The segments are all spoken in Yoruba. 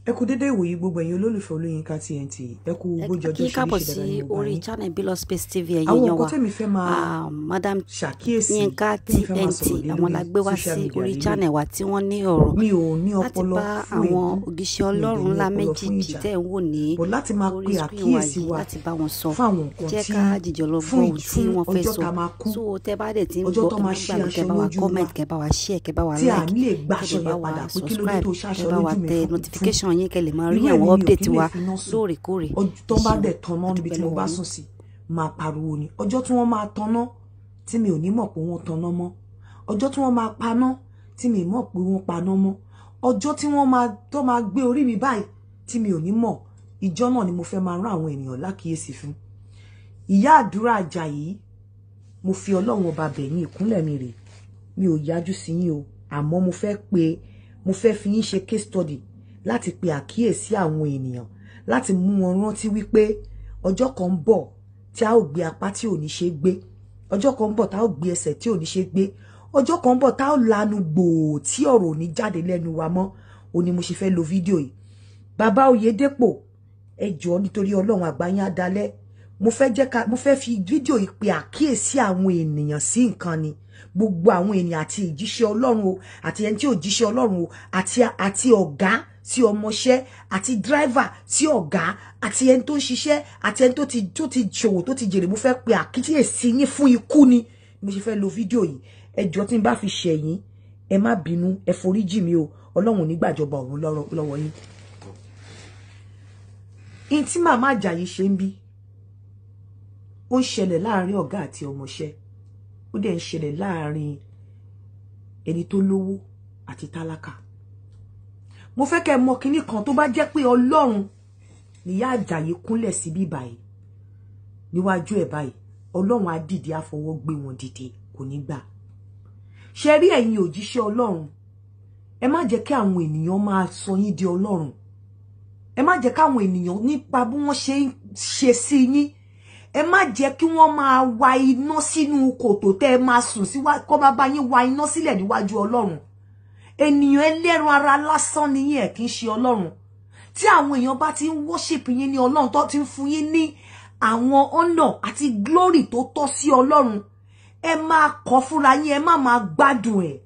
ẹ kú dédé ìwòyí gbogbo ẹ̀yin olólùfẹ́ Olóyinka TNT ẹ kú bójú ọjọ́ ṣe ní ṣe dáadáa ní orí channel Billo Space TV ẹ̀yin àwọn yan nǹkan wa tẹ́mi fẹ́ máa Madam ṣàkíyèsí Yinka TNT àwọn la gbé wá sí orí channel wa tí wọ́n ní ọ̀rọ̀ mi ò ní láti ọpọlọ bá fún àwọn èébú, ògìṣẹ́ mi ò Ọlọ́run dẹ̀ ní ńlá ọpọlọ fún méjì ìjà. tẹ́ ń wò ní But láti máa pe orí screen wa àkíyèsí yìí wa láti bá wọn sọ fún àwọn nǹkan jẹ́ tí ká jìjọ lọ gbọ́ fún ohun tí wọ́n fẹ́ ọjọ́ sọ tá máa kú, so tẹ́ bá dẹ̀ ti ń ọjọ́ gbọ́ tó ẹ má máa ṣí gbàgbé aṣọ kẹ́ bá wa lójú comment wa kẹ́ bá wa share kẹ́ bá wa tí à like ní lè gbàṣọ kẹ́ bá yẹn wa padà pé kí ló dé subscribe tó ṣaṣọ kẹ́ bá wa lójú mi tẹ fún notification yín kẹ́ lè máa rí irú àwọn ẹ̀mí mi ò update kí lè wa fi iná sùn. lóòrèkóòrè tó bá dẹ̀ tanná níbi tí mo bá sùn sí máa pariwo ni ọjọ́ tí wọ́n máa tanná tí mi ò ní mọ̀ pé wọ́n tanná mọ́, ọjọ́ tí wọ́n máa paná tí mi ò mọ̀ pé wọ́n paná mọ́, ọjọ́ tí wọ́n máa gbé orí mi báyìí tí mi ò ní mọ̀, ìjọ́ náà ni mo fẹ́ máa rán àwọn ènìyàn lákìyèsí fún. Ìyá Àdúrà Àjàyí, mo fi Ọlọ́run ọba bẹ̀ yín, ìkúnlẹ̀ mi rè, mi ò yájú sí yín o, àmọ́ mo fẹ́ fi yín ṣe case study láti pe àkíyèsí àwọn ènìyàn, láti mú wọn rántí wípé ọjọ́ kan ń bọ̀ tí a ó gbé apá tí ò ní ṣe gbé, ọjọ́ kan ń bọ̀ tá ó gbé ẹsẹ̀ tí ò ní ṣe gbé, ọjọ́ kan ń bọ̀ tá ó lanu gbòò tí ọ̀rọ̀ ò ní jáde lẹ́nu wa mọ́. Ó ní mo ṣe fẹ́ lo fídíò yìí. Bàbá Oyèdépò, ẹ jọ̀ọ́ nítorí Ọlọ́run àgbáyé adalẹ́, mo fẹ́ fi fídíò yìí pe àkíyèsí àwọn ènìyàn sí nǹkan ni, gbogbo àwọn ènìyàn àti ìjíṣẹ́ Ọlọ́run o, àti ẹni tí ò jíṣẹ́ Ọlọ́run o, àti ọ̀gá sí ọmọṣẹ́, àti driver sí ọ̀gá, àti ẹni tó ń ṣiṣẹ́, àti ẹni tó ti ṣòwò tó ti jèrè. Mo fẹ́ pe àkíyèsí yín fún ikú ni mo ṣe fẹ́ lo fídíò yìí. Ẹ jọ̀ọ́ tí n bá fi ṣẹ̀yìn ẹ má bínú, ẹ foríjì mi o, Ọlọ́run ní gbàjọba ọ̀run lọ́wọ́ yín. In tí màmá Àjàyí ṣe ń bí ó ń ṣẹlẹ̀ láàrin ọ̀gá àti ọmọṣẹ́, ó dẹ̀ ń ṣẹlẹ̀ láàrin ẹni tó lówó àti tálákà. Mo fẹ́ kẹ́ mọ̀ kinní kan, tó bá jẹ́ pé Ọlọ́run níyá Àjàyí kúnlẹ̀ sí bí báyìí níwájú ẹ̀ báyìí, Ọlọ́run á dìde á fọwọ́ gbé wọn dìde, kò ní gbà. Ṣé rí ẹ̀yin òjíṣẹ́ Ọlọ́run, ẹ má jẹ́ kí àwọn ènìyàn máa sọ yín di Ọlọ́run, ẹ má jẹ́ káwọn ènìyàn nípa bí wọ́n ṣe sí yín, ẹ má jẹ́ kí wọ́n máa wa iná sínú kòtò tẹ́ ẹ máa sùn sí, kó bá bá yín wa iná sílẹ̀ níwájú Ọlọ́run. Ènìyàn ẹlẹ́ran ara lásán ni yín, ẹ kì í ṣe Ọlọ́run. Tí àwọn èèyàn bá ti ń worship yín ní Ọlọ́run, tó ti ń fún yín ní àwọn honor àti glory tó tọ́ sí Ọlọ́run, ẹ máa kọ́ fúnra yín, ẹ má máa gbádùn ẹ̀,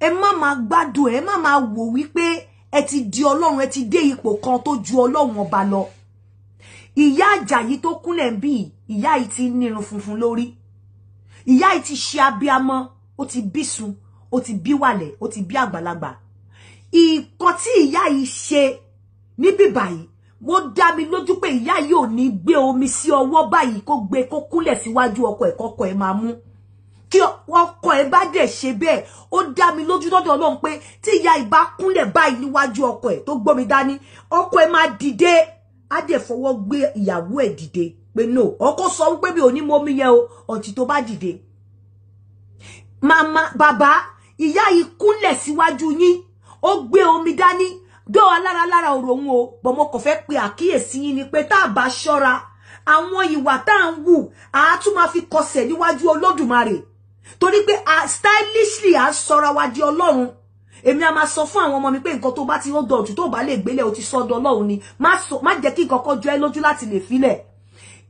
ẹ má máa gbádùn ẹ̀, ẹ má máa wò wípé ẹ ti di Ọlọ́run, ẹ ti dé ipò kan tó ju Ọlọ́run ọba lọ. Ìyá Àjàyí tó kúnlẹ̀ ń bí, ìyá yìí ti nírun funfun lórí, ìyá yìí ti ṣe abiyamọ, ó ti bísun, ó ti bí wàlẹ̀, ó ti bí àgbàlagbà. Ìkan tí ìyá yìí ṣe níbí báyìí, mo dá mi lójú pé ìyá yìí ò ní gbé omi sí ọwọ́ báyìí kó gbé kó kúnlẹ̀ síwájú ọkọ ẹ̀ kọ́kọ́ ẹ̀ máa mú. Kí ọkọ ẹ̀ bá dẹ̀ ṣe bẹ́ẹ̀, ó dá mi lójú lọ́dọ̀ Ọlọ́run pé tí ìyá yìí bá kúnlẹ̀ báyìí níwájú ọkọ ẹ̀ tó gbómi dání, ọkọ ẹ̀ máa dìde, á dẹ̀ fọwọ́ gbé ìyàwó ẹ̀ dìde pé no, ọkọ sọ wípé mi ò ní mọ omi yẹn o, ọ̀tí tó bá dìde. Màmá, bàbá, ìyá yìí kúnlẹ̀ síwájú yín, ó gbé omi dání, dó alára òròhun o, bọ̀ mo kàn fẹ́ pe àkíyèsí yín ni pé tá a bá ṣọ́ra, àwọn ìwà tá à ń wù á tún máa fi kọsẹ̀ níwájú Olódùmarè, torí pé stylishly à ń sọra wa di Ọlọ́run. Èmi a máa sọ fún àwọn ọmọ mi pé nǹkan tó bá ti ó dọ̀tún tó bá lè gbélé o ti sọ́dọ̀ Ọlọ́run ni, má jẹ́ kí nǹkan kan jọ ẹ́ lójú láti lè filẹ̀.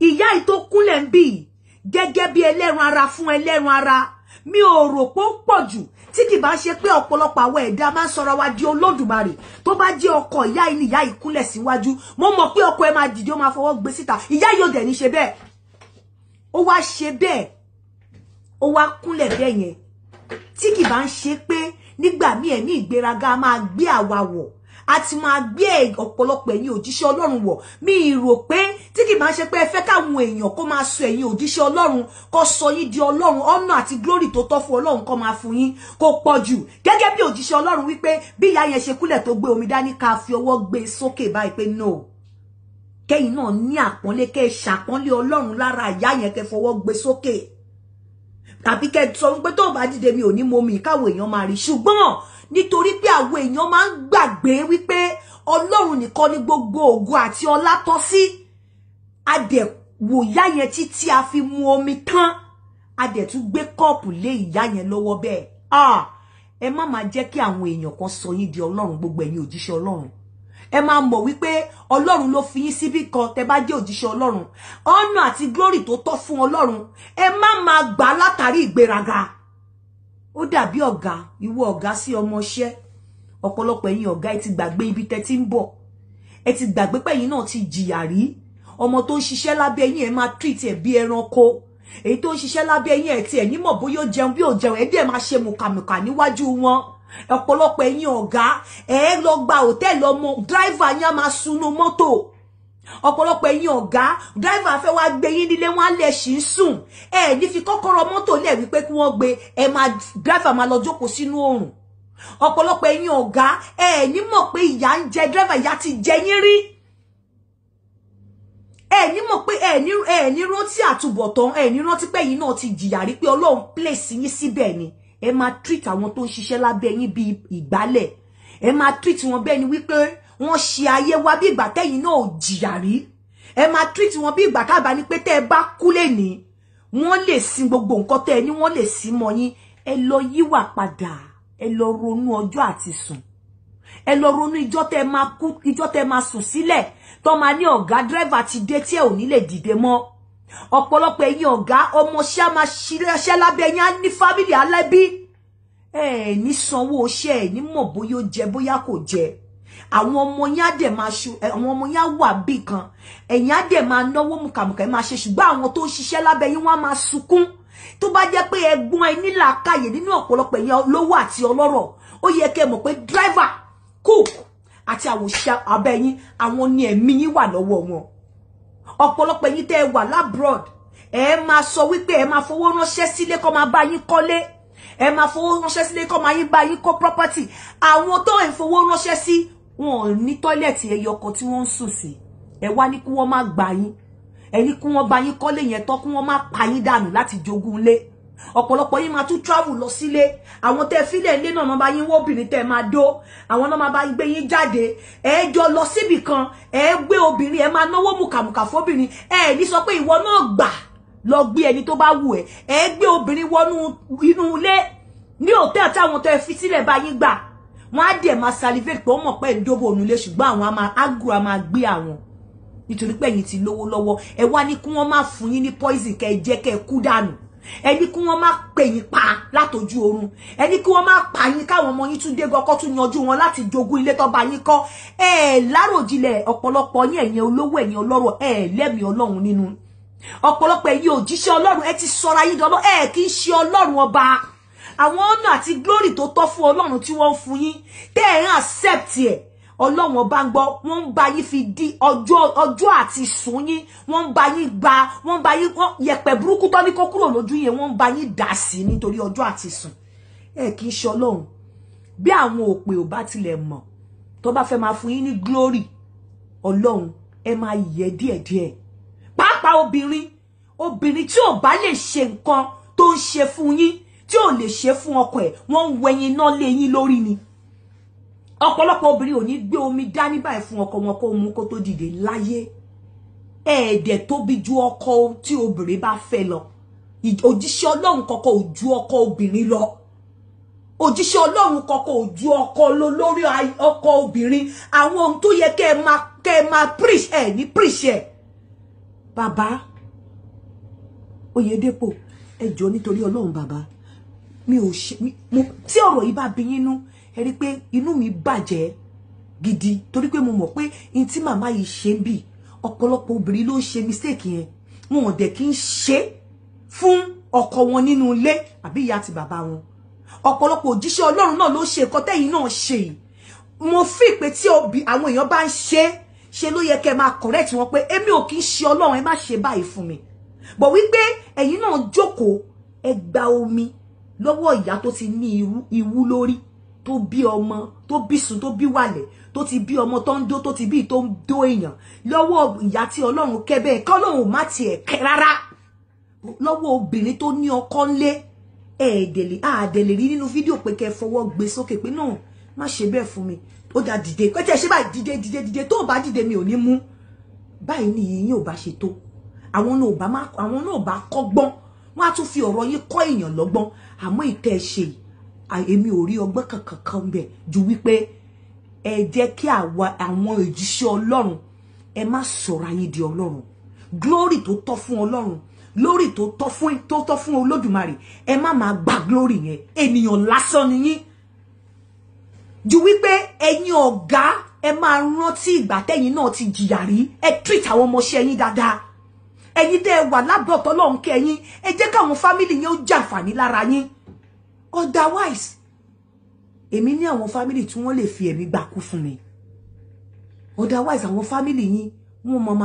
Ìyá yìí tó kúnlẹ̀ ń bì gẹ́gẹ́ bí ẹlẹ́ran ara fún ẹlẹ́ran ara, mi ò rò pé ó pọ̀ jù tí kì bá ṣe pé ọ̀pọ̀lọpọ̀ àwọn ẹ̀dá máa ń sọra wa di Olódùmarè. Tó bá jẹ́ ọkọ ìyá yìí ni ìyá yìí kúnlẹ̀ síwájú, mo mọ̀ pé ọkọ ẹ máa dìde, ó máa fọwọ́ gbé síta. Ìyá yìí ò dẹ̀ ní ṣe bẹ́ẹ̀, ó wá ṣe bẹ́ẹ̀, ó wá kúnlẹ̀ bẹ́ẹ̀ yẹn, tí kì bá ń ṣe pé nígbà míì ẹ̀mí ìgbéraga máa gbé àwa wọ̀, àti máa gbé ọ̀pọ̀lọpọ̀ ẹ̀yin òjíṣẹ́ Ọlọ́run wọ̀. Mi rò pé tí kì máa ṣe pé ẹ fẹ́ káwọn èèyàn kó máa sọ ẹ̀yin òjíṣẹ́ Ọlọ́run, kó sọ yín di Ọlọ́run, honor àti glory tó tọ́ fún Ọlọ́run kó máa fún yín, kó pọ̀ jù. Gẹ́gẹ́ bí òjíṣẹ́ Ọlọ́run wípé bí ìyá yẹn ṣe kúnlẹ̀ tó gbé omi dání, ká fi ọwọ́ gbé sókè báyìí pé no, kẹ́yìn náà ní àpọ́nlé, kẹ́ ṣàpọ́nlé Ọlọ́run lára ìyá yẹn, kẹ́ fọwọ́ gbé sókè. Tàbí kẹ́ sọ wípé tó bá dìde mi ò ní mọ mi, káwọn èèyàn máa rí. Ṣùgbọ́n nítorí pé àwọn èèyàn máa ń gbàgbé wípé Ọlọ́run nìkan ni gbogbo ògo àti ọlá tọ́ sí, a dẹ̀ wò ìyá yẹn títí a fi mu omi tán, a dẹ̀ tún gbé kọ́ọ̀pù lé ìyá yẹn lọ́wọ́ bẹ́ẹ̀. Ẹ má máa jẹ́ kí àwọn èèyàn kan sọ yín di Ọlọ́run, gbogbo ẹ̀yin òjíṣẹ́ Ọlọ́run. ẹ máa mọ̀ wípé Ọlọ́run ló fi yín síbí kan tẹ́ bá jẹ́ òjíṣẹ́ Ọlọ́run honor àti glory tó tọ́ fún Ọlọ́run ẹ má máa gbà látàrí ìgbéraga ó dàbí ọ̀gá ìwọ ọ̀gá sí ọmọṣẹ́ ọ̀pọ̀lọpọ̀ ẹ̀yin ọ̀gá ẹ ti gbàgbé ibi tẹ́ ti ń bọ̀ ẹ ti gbàgbé pé ẹ̀yin náà ti jìyà rí ọmọ tó ń ṣiṣẹ́ lábẹ́ yín ẹ máa treat ẹ bí ẹranko èyí tó ń ṣiṣẹ́ lábẹ́ yín ẹ ti ẹ̀ nímọ̀ bóyá ó jẹun bí ó jẹun ẹ dẹ̀ máa ṣe mùkàmùkà níwájú wọn ọ̀pọ̀lọpọ̀ ẹ̀yin ọ̀gá ẹ lọ gba hòtẹ́ẹ̀lì ọmọ driver yín á máa sunú mọ́tò ọ̀pọ̀lọpọ̀ ẹ̀yin ọ̀gá driver fẹ́ wá gbé yín nílé wọn á lẹ̀ ṣì ń sùn ẹ ní fi kọ́kọ́rọ́ mọ́tò lẹ̀ wípé kí wọ́n gbé ẹ máa driver máa lọ jókòó sínú oòrùn ọ̀pọ̀lọpọ̀ ẹ̀yin ọ̀gá ẹ ní mọ̀ pé ìyà ń jẹ driver ìyà ti jẹ yín rí ẹ ní mọ̀ pé ẹ ní rántí àtúbọ̀tán ẹ ní rántí pé ẹ̀yin náà ti jìyà rí pé Ọlọ́run place yín síbẹ̀ ni ẹ máa treat àwọn tó ń ṣiṣẹ́ lábẹ́ yín bí ìgbálẹ̀ ẹ máa treat wọn bẹ́ẹ̀ ni wípé wọ́n ṣe ayé wa bí ìgbà tẹ́yin náà ò jìyà rí ẹ máa treat wọn bí ìgbà kábà ní pé tẹ́ ẹ bá kú lè ní wọ́n lè sin gbogbo nǹkan tẹ́ ẹ ní wọ́n lè sin mọ́ yín ẹ lọ yíwà padà ẹ lọ ronú ọjọ́ àti sùn ẹ lọ ronú ìjọ́ tẹ́ máa kú ìjọ́ tẹ́ máa sùn sílẹ̀ tó máa ní ọ̀gá driver ti dé tí ẹ ò ní lè dìde mọ́ ọ̀pọ̀lọpọ̀ ẹ̀yin ọ̀gá ọmọọṣẹ́ máa ṣiṣẹ́ lábẹ́ yín á ní fámìlì alẹ́bí ẹ ní sanwó iṣẹ́ ẹ ní mọ̀ bóyá ó jẹ bóyá kò jẹ àwọn ọmọ yín á dẹ̀ máa ṣu àwọn ọmọ yín á wà bí kan ẹ̀yin á dẹ̀ máa náwó mùkàmùkà ẹ máa ṣe ṣùgbọ́n àwọn tó ń ṣiṣẹ́ lábẹ́ yín wọ́n á máa sunkún tó bá jẹ́ pé ẹ̀gbọ́n ẹ ní làákàyè nínú ọ̀pọ̀lọpọ̀ ẹ̀yin olówó àti ọlọ́rọ̀ ó yẹ kẹ́ mọ̀ pé driver cook àti àwọn òṣìṣẹ́ abẹ́ yín àwọn ni ẹ̀mí yín wà lọ́wọ́ wọn ọ̀pọ̀lọpọ̀ ẹ̀yin tẹ́ ẹ wà labroad ẹ máa sọ wípé ẹ máa fowó ránṣẹ́ sílé kó máa bá yín kọ́lé ẹ máa fowó ránṣẹ́ sílé kó máa yín bá yín kọ́ property àwọn tó ń fowó ránṣẹ́ sí wọn ò ní tọ́ílẹ̀tì ẹyọ kan tí wọ́n ń sùn sí ẹ wá ní kí wọ́n má gbà yín ẹ ní kí wọ́n bá yín kọ́lé yẹn tán kí wọ́n má pa yín dànù láti jogún ilé ọ̀pọ̀lọpọ̀ yín máa tún travel lọ sílé àwọn tẹ́ fílẹ̀ ilé náà máa bá yín wóbìnrin tẹ́ máa dó àwọn náà máa bá gbé yín jáde ẹ jọ lọ síbì kan ẹ gbé obìnrin ẹ máa náwó mùkàmùkà fóbìnrin ẹ ní sọ pé ìwọ náà gbà lọ gbé ẹni tó bá wù ẹ gbé obìnrin wọnú inú ilé ní hòtẹ́ẹ̀lì táwọn tẹ́ fi sílẹ̀ bá yín gbà wọ́n á dẹ̀ máa salivate pé ó mọ̀ pé ìdóbò onúlé ṣùgbọ́n àwọn á máa ágùn á máa gbé àwọn nítorí pé ẹ̀yin ti lówó lọ́wọ́ ẹ wá ní kí wọ́n má fún yín ní poison kẹ́ ẹ jẹ́ kẹ́ ẹ kú dànù ẹ ní kí wọ́n má pè yín pa látojú oorun ẹ ní kí wọ́n má pa yín káwọn ọmọ yín tún dé gọkọ́ tún yanjú wọn láti jogún ilé tó bá yín kọ́ ẹ láròjinlẹ̀ ọ̀pọ̀lọpọ̀ yín ẹ̀yin olówó ẹ̀yin ọlọ́rọ̀ ẹ lẹ́mìí Ọlọ́run nínú ọ̀pọ̀lọpọ̀ ẹ̀yin òjíṣẹ́ Ọlọ́run ẹ ti sọra yín dọ́lọ́ ẹ kì í ṣe Ọlọ́run ọba àwọn ọ̀nà àti glory tó tọ́ fún Ọlọ́run tí wọ́n ń fún yín tẹ́ ẹ̀ ń accept ẹ̀ Ọlọ́run ọba ń gbọ́ wọ́n ń bá yín fi di ọjọ́ àti sùn yín wọ́n ń bá yín gba wọ́n ń bá yín yẹ̀pẹ̀ burúkú tó ní kó kúrò lójú yẹn wọ́n ń bá yín dà sí nítorí ọjọ́ àti sùn ẹ kì í ṣe Ọlọ́run bí àwọn òpè ò bá tilẹ̀ mọ̀ tó bá fẹ́ máa fún yín ní glory Ọlọ́run ẹ máa yẹ díẹ̀díẹ̀ pàápàá obìnrin tí ò bá lè ṣe nǹkan tó ń ṣe fún yín tí ò lè ṣe fún ọkọ ẹ̀ wọ́n ń wẹ̀yìn náà lé yín lórí ni ọ̀pọ̀lọpọ̀ obìnrin ò ní gbé omi dání báyìí fún ọkọ wọn kó mú kó tó dìde láyé ẹ̀ẹ́dẹ̀ tóbi ju ọkọ tí obìnrin bá fẹ́ lọ òjíṣẹ́ Ọlọ́run kọ́kọ́ ò ju ọkọ obìnrin lọ òjíṣẹ́ Ọlọ́run kọ́kọ́ ò ju ọkọ lórí ọkọ obìnrin àwọn ohun tó yẹ kẹ́ ẹ máa preach ẹ̀ ní preach ẹ̀ bàbá Oyèdépò ẹ jọ̀ọ́ nítorí Ọlọ́run bàbá mi ò ṣe tí ọ̀rọ̀ yìí bá bí yín nú ẹ rí pé inú mi bàjẹ́ gidi torí pé mo mọ̀ pé in tí màmá yìí ṣe ń bì ọ̀pọ̀lọpọ̀ obìnrin ló ń ṣe mistake yẹn wọn ò dẹ̀ kí ń ṣe fún ọkọ wọn nínú ilé àbí ìyá àti bàbá wọn ọ̀pọ̀lọpọ̀ òjíṣẹ́ Ọlọ́run náà ló ṣe nǹkan tẹ́yìn náà ṣe yìí mo fi pé tí àwọn èèyàn bá ń ṣe ló yẹ kẹ́ máa correct wọn pé èmi ò kí ń ṣe Ọlọ́run ẹ má ṣe báyìí fún mi bọ̀ wípé ẹ̀yin náà jókòó ẹ gba omi lọ́wọ́ ìyá tó ti ní ìwú lórí tó bí ọmọ tó bí sùn tó bí wàlẹ̀ tó ti bí ọmọ tó ń dó tó ti bí tó ń dó èèyàn lọ́wọ́ ìyá tí Ọlọ́run kẹ́ bẹ́ẹ̀ kọ́ Ọlọ́run má tiẹ̀ kẹ́ rárá lọ́wọ́ obìnrin tó ní ọkọ ńlé àdèlè rí nínú fídíò pé kẹ́ fọwọ́ gbé sókè pé náà má ṣe bẹ́ẹ̀ fún mi ó dá dìde pẹ́tẹ́ ṣe báyìí dìde tó bá dìde mi ò ní mú báyìí ni yìnyín ò bá ṣe tó àwọn náà bá kọ́gbọ́n wọ́n á tún fi ọ̀rọ̀ yín kọ́ èèyàn lọ́gbọ́n àmọ́ ìtẹ́ ṣe èmi ò rí ọgbọ́n kankan bẹ̀ ju wípé ẹ jẹ́ kí àwọn òjíṣẹ́ Ọlọ́run ẹ má sọ̀rọ̀ ayé di Ọlọ́run. Glory tó tọ́ fún Ọlọ́run, glory tó tọ́ fún Olódùmarè, ẹ má máa gba glory yẹn. Ènìyàn lásán ni yín. Ju wípé ẹ̀yin ọ̀gá ẹ máa rántí ìgbà tẹ́yin náà ti jìyà rí, ẹ treat àwọn ọmọọṣẹ́ yín dáadáa. Ẹ̀yin tẹ́ wà lábẹ́ Ọlọ́run kẹ́ yín, ẹ jẹ́ káwọn family yín ó jàǹfààní lára yín. Otherwise, èmi ní àwọn family tí wọ́n lè fi ẹ̀mí gbà kú fún mi. Otherwise, àwọn family yín wọ́n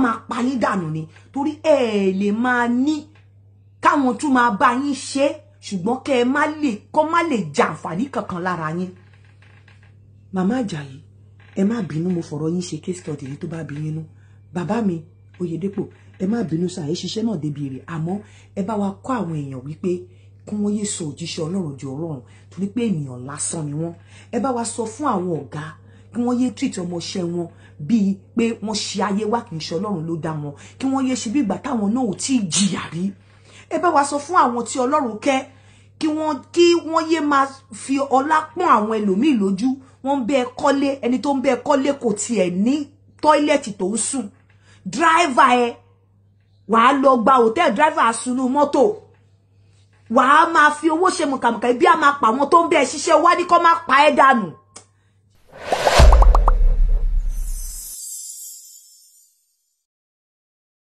máa pa yín dànù ni, torí ẹ lè máa ní káwọn tún máa bá yín ṣe, ṣùgbọ́n kẹ́ má lè jàǹfààní kankan lára yín. Màmá Àjàyí, ẹ má bínú, mo fọ̀rọ̀ yín ṣe case study yìí tó bá bí yín nú. Bàbá mi Oyèdépò, ẹ má bínú sáà, ẹ ṣiṣẹ́ náà débi èrè, àmọ́ ẹ bá wa kọ́ àwọn èèyàn wípé kí wọ́n yé sọ òjíṣẹ́ Ọlọ́run jọ Ọlọ́run, torí pé ènìyàn lásán ni wọ́n. Ẹ bá wa sọ fún àwọn ọ̀gá kí wọ́n yé treat ọmọọṣẹ́ wọn bíi pé wọ́n ṣe ayé wá kì í ṣe Ọlọ́run ló dá wọn, kí wọ́n yé ṣe bí ìgbà táwọn náà ò tí ì jìyà rí. Ẹ bá wa sọ fún àwọn tí Ọlọ́run kẹ́ kí wọ́n yé máa fi ọlá pọ́n àwọn ẹlòmíì lójú. Wọ́n ń bẹ kọ́lé, ẹni tó ń bẹ kọ́lé kò tiẹ̀ ní tọ́ílẹ̀tì tó ń sùn. Driver ẹ wàá lọ gba hotel, driver àsunú mọ́tò, wàá máa fi owó ṣe mọ̀kàmọ̀kà, ibi á máa pa àwọn tó ń bẹ ṣiṣẹ́ wá ní kó má pa ẹ́ dànù.